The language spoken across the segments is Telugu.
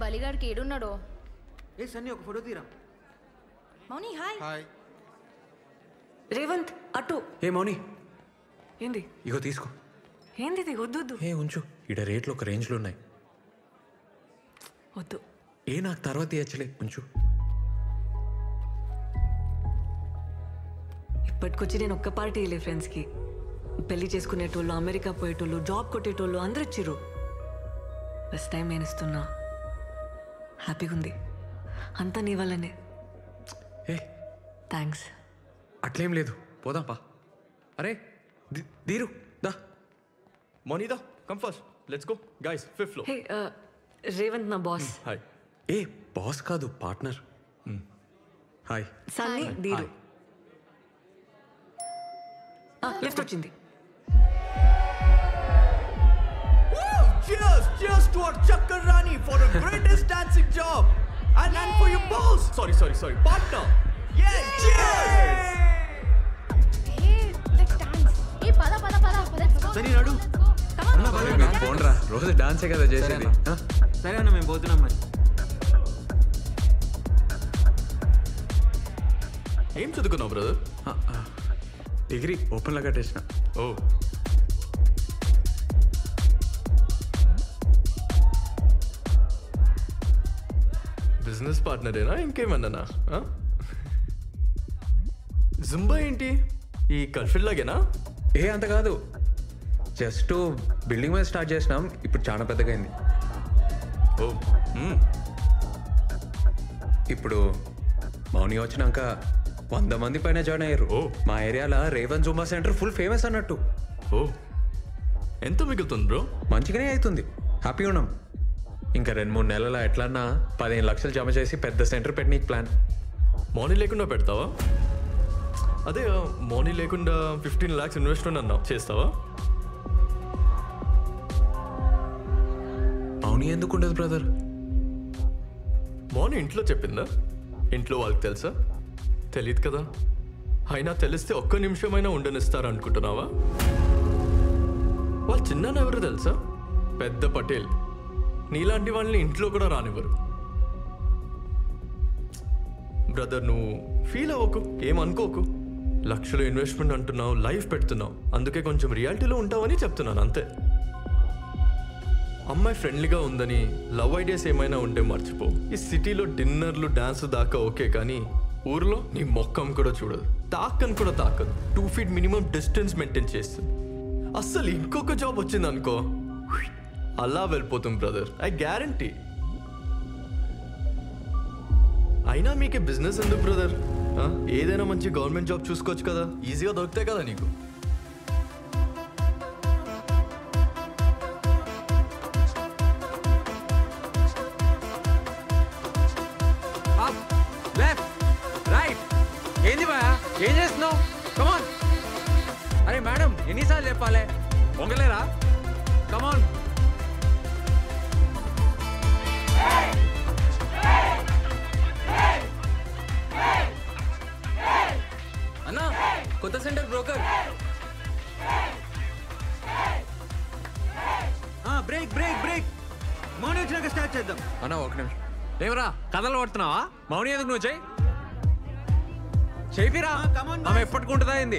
బలిగాడికి ఏడున్నాడో. ఏ సన్నీ ఒక ఫోటో తీరా. మౌని హాయ్. హాయ్ రేవంత్ అటు. ఏ మౌని ఏంది ఇగో తీసుకో. ఏంది ఇది? వద్దు వద్దు ఏ ఉంచు, ఇడ రేట్లు ఒక రేంజ్లో ఉన్నాయి. వద్దు. ఏ నాకు తర్వాత ఇచ్చలే, ఉంచు. ఇప్పటికొచ్చి నేను ఒక్క పార్టీ వెళ్ళే ఫ్రెండ్స్కి. పెళ్లి చేసుకునేటోళ్ళు, అమెరికా పోయేటోళ్ళు, జాబ్ కొట్టేటోళ్ళు అందరు ఇచ్చిర్రు. ఫస్ట్ టైం నేను ఇస్తున్నా. హ్యాపీగా ఉంది. అంతా నీ వల్లనే. ఏ థ్యాంక్స్. అట్లేం లేదు, పోదాం పా. అరే దీరు దా. Monida, come first. Let's go. Guys, 5th floor. హే రేవంత్ నా బాస్. Hi. ఏ బాస్ కాదు, పార్ట్నర్. హాయ్. సన్నీ దీరు. లిఫ్ట్ వచ్చింది. Cheers! Cheers to our Chakkar Rani for the greatest dancing job! And for your boss! Sorry. Partner! Yeah! Cheers! Hey, let's dance. Hey, pada. Let's go. Sunny నడు. పోండ్రా, రోజు డాన్సే కదా చేసేది. సరే అన్న, మేము పోతున్నాం మరి. ఏం చదువుకున్నావు బ్రదర్? డిగ్రీ ఓపెన్లో కట్టేసిన. ఓ బిజినెస్ పార్ట్నరేనా ఇంకేమన్నానా? జుంబా ఏంటి ఈ కల్ఫిల్ లాగేనా? ఏ అంత కాదు, జస్ట్ బిల్డింగ్ మీద స్టార్ట్ చేసినాం, ఇప్పుడు చాలా పెద్దగా అయింది. ఓ ఇప్పుడు మౌని వచ్చినాక 100 మంది పైన జాయిన్ అయ్యారు. ఓ. మా ఏరియాలో Revan Zumba centre full famous అన్నట్టు. ఓ ఎంత మిగులుతుంది బ్రో? మంచిగానే అవుతుంది, హ్యాపీగా ఉన్నాం. ఇంకా 2-3 నెలల ఎట్లన్నా 15 లక్షలు జమ చేసి పెద్ద సెంటర్ పెట్టనీకి ప్లాన్. మార్నింగ్ లేకుండా పెడతావా? అదే మార్నింగ్ లేకుండా 15 lakhs ఇన్వెస్ట్మెంట్ అన్నావు, చేస్తావా? మౌని ఎందుకు ఉండదు బ్రదర్? మార్నింగ్ ఇంట్లో చెప్పిందా? ఇంట్లో వాళ్ళకి తెలుసా? తెలియదు కదా. అయినా తెలిస్తే ఒక్క నిమిషమైనా ఉండనిస్తారు అనుకుంటున్నావా? వాళ్ళు చిన్న ఎవరు తెలుసా? పెద్ద పటేల్. నీలాంటి వాళ్ళని ఇంట్లో కూడా రానివ్వరు. బ్రదర్ నువ్వు ఫీల్ అవ్వకు, ఏమనుకోకు. లక్షలు ఇన్వెస్ట్మెంట్ అంటున్నావు, లైఫ్ పెడుతున్నావు, అందుకే కొంచెం రియాలిటీలో ఉంటావని చెప్తున్నాను అంతే. అమ్మాయి ఫ్రెండ్లీగా ఉందని లవ్ ఐడియాస్ ఏమైనా ఉంటే మర్చిపో. ఈ సిటీలో డిన్నర్లు డాన్స్ దాకా ఓకే, కానీ ఊర్లో నీ మొక్కం కూడా చూడదు, తాకని కూడా తాకదు. 2 feet మినిమం డిస్టెన్స్ మెయింటైన్ చేస్తుంది. అస్సలు ఇంకొక జాబ్ వచ్చింది అనుకో, అలా వెళ్ళిపోతుంది బ్రదర్, ఐ గ్యారంటీ. అయినా మీకే బిజినెస్ ఎందుకు బ్రదర్? ఏదైనా మంచి గవర్నమెంట్ జాబ్ చూసుకోవచ్చు కదా, ఈజీగా దొరుకుతాయి కదా నీకు. ఏంది బా, ఏం చేస్తున్నావు? కమాన్. అరే మేడం, ఎన్నిసార్లు చెప్పాలి, పొంగలేరా? కమాన్. అన్నా, కొత్త సెంటర్ బ్రోకర్. బ్రేక్ మౌని వచ్చినాక స్టార్ట్ చేద్దాం. అన్నా ఒక నిమిషం. ఏమరా కథలు పడుతున్నావా? మౌని ఎందుకు నువ్వు చేయిరా, ఆమె ఎప్పటికుంటుందా ఏంది?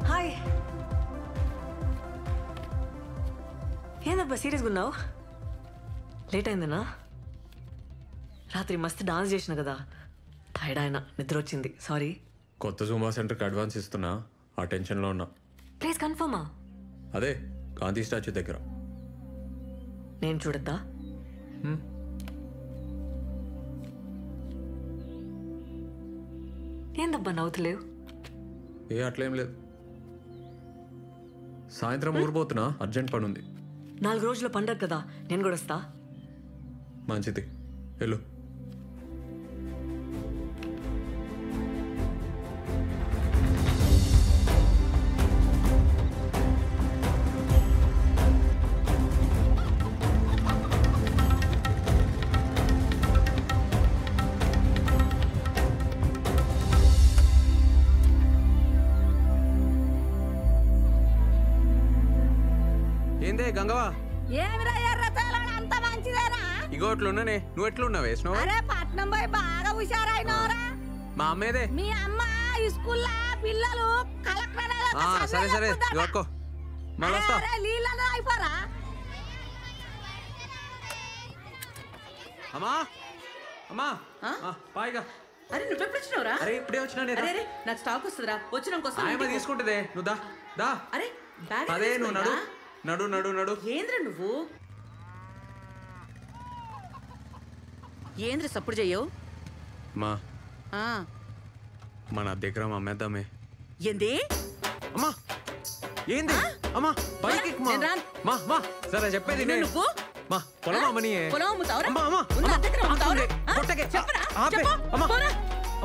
హాయ్. ఏందబ్బా సీరియస్గా ఉన్నావు? లేట్ అయిందన్నా? రాత్రి మస్తు డాన్స్ చేసిన కదా, టైర్డ్ అయినా, నిద్ర వచ్చింది, సారీ. కొత్త జూంబా సెంటర్కి అడ్వాన్స్ ఇస్తున్నా, ఆ టెన్షన్లో ఉన్నా. ప్లేస్ కన్ఫర్మా? అదే గాంధీ స్టాచ్యూ దగ్గర. నేను చూడద్దా? ఏందబ్బా నవ్వుతలేవు? ఏ అట్లేం లేదు. సాయంత్రం ఊరిపోతున్నా, అర్జెంట్ పని ఉంది. 4 రోజుల పండగ కదా, నేను కూడా వస్తా. మంచిది, వెళ్ళు. ఏందే గంగవా ఏమిరా ఎర్రతోలాడు అంత మంచిదేనా? ఇగో అట్లున్నానే నువ్వు ఎట్లున్నావు వేసినావు అరే పట్నం పోయి బాగా హుషారైనవరా. మా అమ్మేదే మీ అమ్మ స్కూల్లో పిల్లలు కలెక్టర్ సరే సరే ఇగో మళ్ళీ వస్తా నీళ్ళలో అయిపోరా. అమ్మా అమ్మా పాయిగా. అరే నువ్వు ఎప్పుడు వచ్చినావురా? అరే ఇప్పుడే వచ్చినా అరే అరే నాకు స్టాక్ వస్తుందిరా. వచ్చినాక ఆయమ్మ తీసుకుంటుందే నువ్వు దా దా. అరే బ్యాగ్ అదే నువ్వు నడు నడు నడు నడు. ఏంద్ర నువ్వు ఏంద్ర సప్పుడు చెయ్యవు? మా మన దగ్గర అమ్మేద్దామే. ఏంది? అమ్మా ఏంది అమ్మా బైక్ ఎక్కు మా. నేను రాను. మా మా సరే చెప్పేది నేను. నువ్వు మా పొలం అమ్మని. పొలం అమ్ముతావురా? అమ్మా అమ్మా ఉన్న దగ్గర అమ్ముతావురా? కొట్టకే చెప్పరా? ఆపే చెప్పు. అమ్మా పోరా.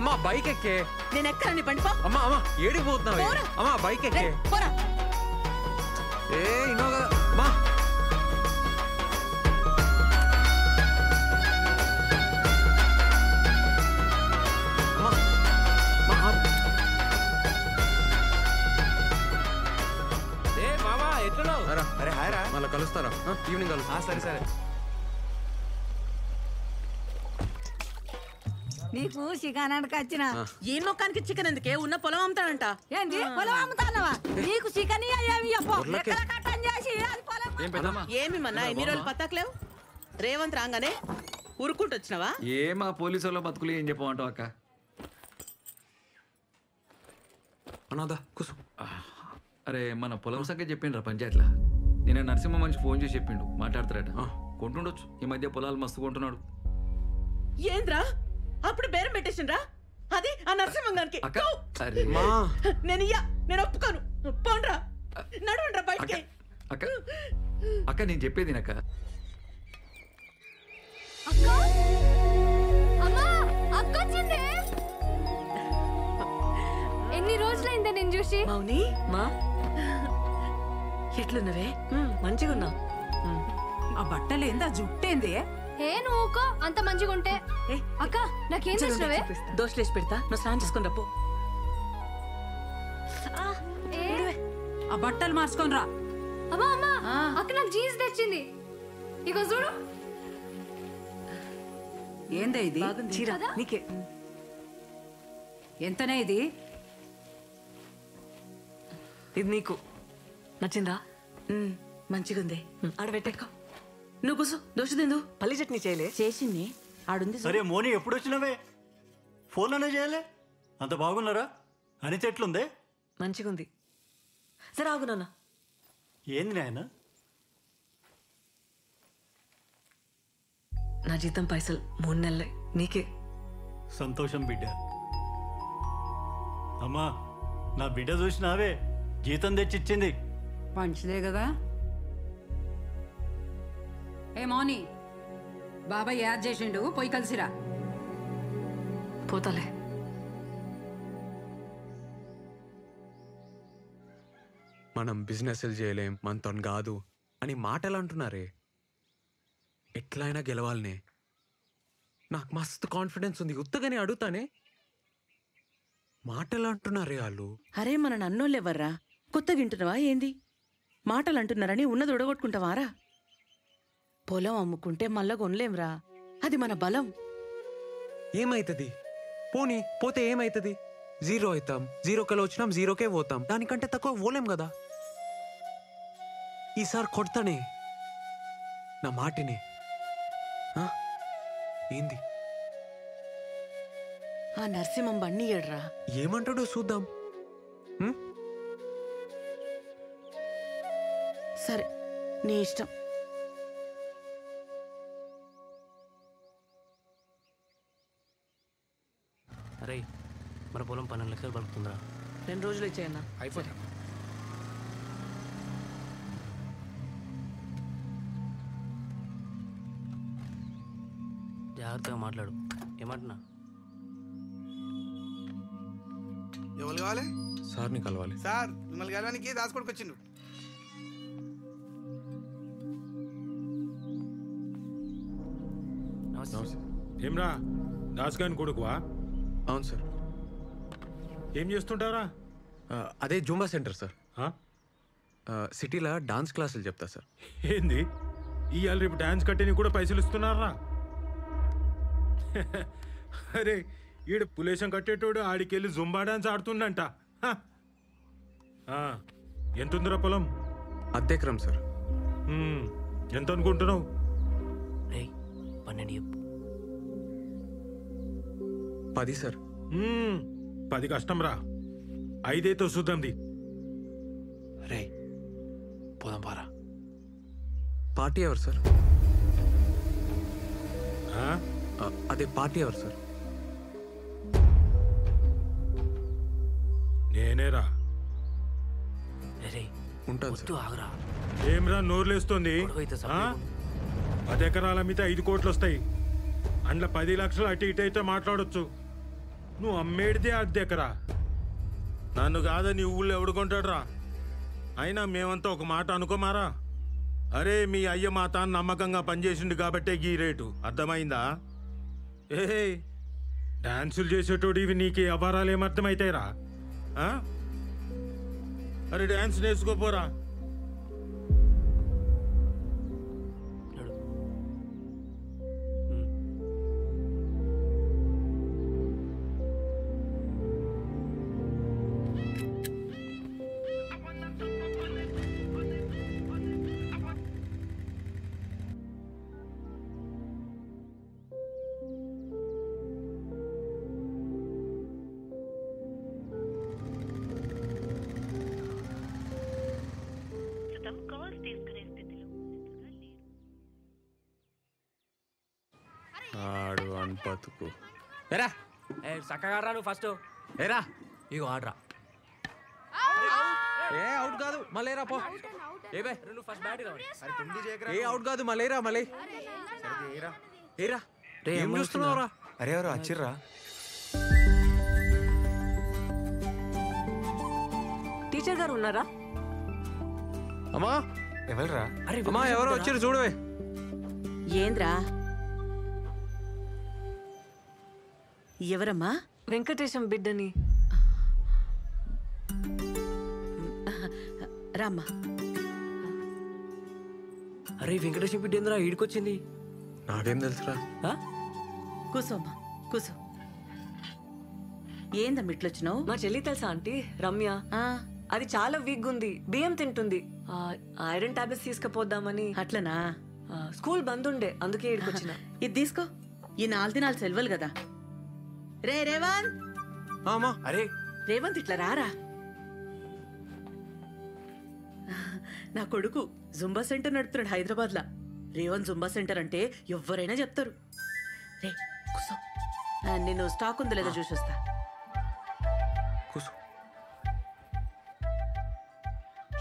అమ్మా బైక్ ఎక్కే. నేను ఎక్కరా నీ బండి పో. అమ్మా అమ్మా ఏడికి పోతున్నావు? పోరా. అమ్మా బైక్ ఎక్కే. రేయ్, పోరా. ఏ ఇన్నో కదా మా. అమ్మా మా ఆపు. ఏ మామా ఎట్లున్నావు? రా. అరే హాయ్ రా. మళ్ళీ కలుస్తారా? ఈవినింగ్ కలుస్తా. సరే సరే. నీకు చికెనానికి వచ్చిన ఈ మొక్కానికి చికెన్ ఎందుకే? ఉన్న పొలం అమ్ముతాడంట. ఏంది పొలం అమ్ముతానవా? నీకు చికెన్ ఏమి చెప్పు. ఊర్లోకి. ఎక్కడ కట్టం చేసి అది పొలం ఏమి మన్నా ఎన్ని రోజులు పత్తాకలేవు? రేవంత్ రాగానే ఊరుకుంటూ వచ్చినావా? ఏ మా పోలీసు వాళ్ళ బతుకులు ఏం చెప్పమంటావు అక్క? అనాదా కూసు. అరే మన పొలం సంగతి చెప్పిండ్రా పంచాయతీలా. నేను నరసింహ మనిషి ఫోన్ చేసి చెప్పిండు మాట్లాడతారట. కొంటుండొచ్చు ఈ మధ్య పొలాలు మస్తు కొంటున్నాడు. ఏంద్రా అప్పుడు బేరం పెట్టేసిండ్రా? అది ఆ నరసింహంగానికి. అక్క అరే మా నేను ఒప్పుకోను. పోండ్రా నడవండ్రా అక్క బయటికి. అక్క అక్క నేను చెప్పేది అక్క. అక్క అమ్మా అక్క వచ్చింది. ఎన్ని రోజులైందే నేను చూసి. మౌని మా ఎట్లున్నవే? మంచిగా ఉన్నా. ఆ బట్టలు ఏంది? ఆ జుట్టేంది? ఏ నువ్వుకో అంత మంచిగా ఉంటే. అక్క నాకేం చేసినవే? దోశలేసి పెడతా, నువ్వు స్నానం చేసుకుని రప్పు. ఆ బట్టలు మార్చుకొని రా. అమ్మా అమ్మా అక్క నాకు జీన్స్ తెచ్చింది. ఇగో చూడు. ఏందే ఇది? చీర నీకే. ఎంతనే ఇది? ఇది నీకు నచ్చిందా? మంచిగుంది. ఆడ పెట్టేకో. నువ్వు కూసు దోశ తిందు. పల్లి చట్నీ చేయలే. చేసింది ఆడుంది. సరే మోని ఎప్పుడు వచ్చినవే? ఫోన్లోనే చేయలే? అంత బాగున్నారా? అనిత ఎట్లుందే? మంచిగా ఉంది. సరే ఆగు నాన్న. ఏంది నాయన? నా జీతం పైసలు 3 నెలలే నీకే. సంతోషం బిడ్డ. అమ్మా నా బిడ్డ చూసినావే జీతం తెచ్చిచ్చింది. మంచిదే కదా. ఏ మౌని బాబాయ్ యాద్ చేసిండు, పోయి కలిసిరా. పోతాలే. మనం బిజినెస్ చేయలేం మనతో కాదు అని మాటలు అంటున్నారే. ఎట్లయినా గెలవాలనే. నాకు మస్తు కాన్ఫిడెన్స్ ఉంది. ఉత్తగానే అడుగుతానే. మాటలు అంటున్నారే వాళ్ళు. అరే మన నన్నోళ్ళు ఎవర్రా? కొత్తగా వింటున్నావా ఏంది? మాటలు అంటున్నారని ఉన్నది ఉడగొట్టుకుంటావారా? పొలం అమ్ముకుంటే మళ్ళా కొనలేంరా. అది మన బలం. ఏమైతుంది? పోనీ పోతే ఏమైతుంది? 0 అవుతాం. 0 కల వచ్చినాం 0కే పోతాం. దానికంటే తక్కువ పోలేం కదా. ఈసారి కొడతానే నా మాటిని. ఏంది? ఆ నరసింహం బండి ఏడ్రా. ఏమంటాడో చూద్దాం. సరే నీ ఇష్టం. అరే మన పొలం 12 లక్షలు పలుకుతుందిరా. 2 రోజులు ఇచ్చేయన్నా. అయిపోతా. జాగ్రత్తగా మాట్లాడు. ఏమంటున్నా? ఎవరు కావాలి? సార్ని కలవాలి. సార్ మిమ్మల్ని కలవడానికి దాచుకోడికి వచ్చిండు. ఏమ్రా దాస్గాని కొడుకువా? అవును సార్. ఏం చేస్తుంటారా? అదే జూంబా సెంటర్ సార్. సిటీలో డాన్స్ క్లాసులు చెప్తా సార్. ఏంది ఇవాళ రేపు డాన్స్ కట్టేని కూడా పైసలు ఇస్తున్నారా? అరే ఈడు పులేశం కట్టేటోడు ఆడికెళ్ళి జుంబా డాన్స్ ఆడుతుండంట. ఎంతుందిరా పొలం? అద్దెకరం సార్. ఎంత అనుకుంటున్నావు? 10 సార్. 10 కష్టం రా, 5 చూద్దాంది. రే పోదాం పారా. పార్టీ ఎవరు సార్? అదే పార్టీ ఎవరు సార్? నేనేరా. ఉంటాను సార్. ఆగరా. ఏమ్రా నోర్లేస్తుంది? 10 ఎకరాల మీద 5 కోట్లు వస్తాయి. అందులో 10 లక్షలు అటు ఇటు అయితే మాట్లాడొచ్చు. నువ్వు అమ్మేడితే 10 ఎకరా. నన్ను కాదా నీ ఊళ్ళో ఎవడు కొంటాడు రా? అయినా మేమంతా ఒక మాట అనుకోమారా. అరే మీ అయ్య మా తాను నమ్మకంగా పనిచేసిండు కాబట్టే ఈ రేటు, అర్థమైందా? ఏ డాన్సులు చేసేటోడు ఇవి నీకు అపారాలు ఏమర్థమవుతాయిరా? అరే డాన్స్ నేర్చుకోపోరా. ఆడు అన్పతుకు ఏరా చక్కగా నువ్వు ఫస్ట్ ఏరా ఇగో ఆడరా. ఏ అవుట్ కాదు మళ్ళీరా పో. ఏ బే నువ్వు ఫస్ట్ బ్యాట్ ఏ అవుట్ కాదు మళ్ళీరా మళ్ళీ. ఏరా ఏం చూస్తున్నావురా? అరే ఎవరు వచ్చిర్రా? టీచర్ గారు ఉన్నారా? అమ్మా ఎవరురా? అమ్మా ఎవరో వచ్చిర్రు చూడవే. ఏంద్రా? ఎవరమ్మా? వెంకటేశం బిడ్డని. రామ్మా. అరే వెంకటేశం బిడ్డ ఏందిరా ఈడికొచ్చింది? నాకేం తెలుసురా. కూసోమ్మా కూసో. ఏందమ్మా ఇట్లొచ్చినావు? మా చెల్లి తెలుసా ఆంటీ? రమ్య. అది చాలా వీక్ ఉంది, బియ్యం తింటుంది. ఐరన్ టాబ్లెట్స్ తీసుకుపోద్దామని. అట్లనా? స్కూల్ బంద్ ఉండే అందుకే ఇక్కడికొచ్చిన. ఇది తీసుకో. ఈ 4 దినాలు సెలవులు కదా. రే రేవంత్. అరే రేవంత్ ఇట్లా రారా. నా కొడుకు జుంబా సెంటర్ నడుపుతున్నాడు హైదరాబాద్ లా. రేవంత్ జుంబా సెంటర్ అంటే ఎవరైనా చెప్తారు. రే కూసో, నేను స్టాక్ ఉందో లేదో చూసి వస్తా.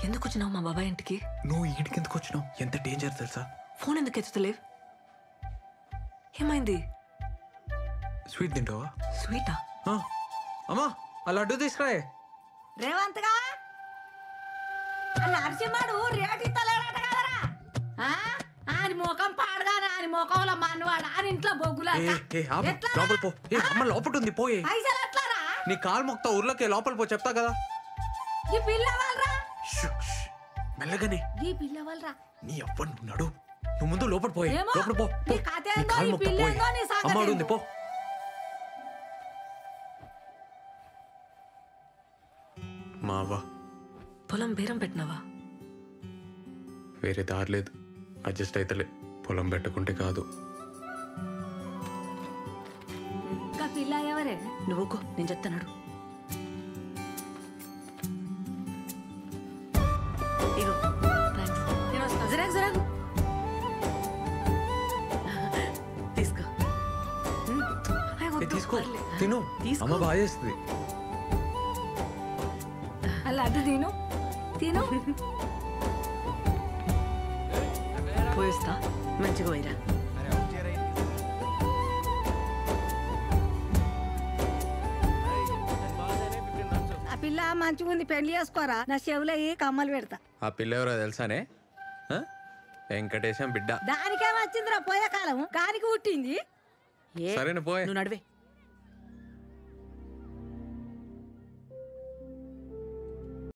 ఎందుకు వచ్చినావు మా బాబాయ్ ఇంటికి? నువ్వు ఈడికి ఎందుకు వచ్చినావు? ఎంత డేంజర్ తెలుసా? ఫోన్ ఎందుకు ఎత్తుతలేవు? ఏమైంది? స్వీట్ తింటావా? స్వీటా? అమ్మా ఆ లడ్డు తీసుకురాయే. రేవంత్ గా నరసింహడు రేటు ఇస్తలేడట కదరా. ఆయన ముఖం పాడగానే ఆయన ముఖంలో మనవాడు ఆయన ఇంట్లో బొగ్గులా. లోపల పో. అమ్మ లోపల ఉంది పోయే. పైసలు ఎట్లారా? నీ కాలు మొక్తా ఊర్లోకి లోపల పో, చెప్తా కదా. ఈ పిల్ల వాళ్ళరా మెల్లగానే. ఈ పిల్ల వాళ్ళరా. నీ అవ్వను ఉన్నాడు. నువ్వు ముందు లోపల పోయే. ఏమో, లోపల పో. నీ కథ ఏందో, ఈ పిల్ల ఏందో, నీ సంగతి అమ్మాడు ఉంది ఏందో. పో. మావా పొలం బేరం పెట్టినావా? వేరే దారి లేదు, అడ్జస్ట్ అయితలే. పొలం పెట్టుకుంటే కాదు. ఇంకా పిల్ల ఎవరే? నువ్వుకో, నేను చెప్తాను. ఇగో జరాగు జరాగు తీసుకో. తీసుకో తిను. అమ్మ బాగా చేస్తుంది. అలా అటు తిను తిను. పోయిస్తా. మంచిగా పోయిరా. ఆ పిల్ల మంచిగా ఉంది, పెళ్లి చేసుకోరా. నా చెవులో కమ్మలు పెడతా. ఆ పిల్ల ఎవరో తెలుసానే? వెంకటేశం బిడ్డ. దానికేం వచ్చిందిరా పోయే కాలం, కానికి పుట్టింది. సరేనా పోయే. నువ్వు నడివే.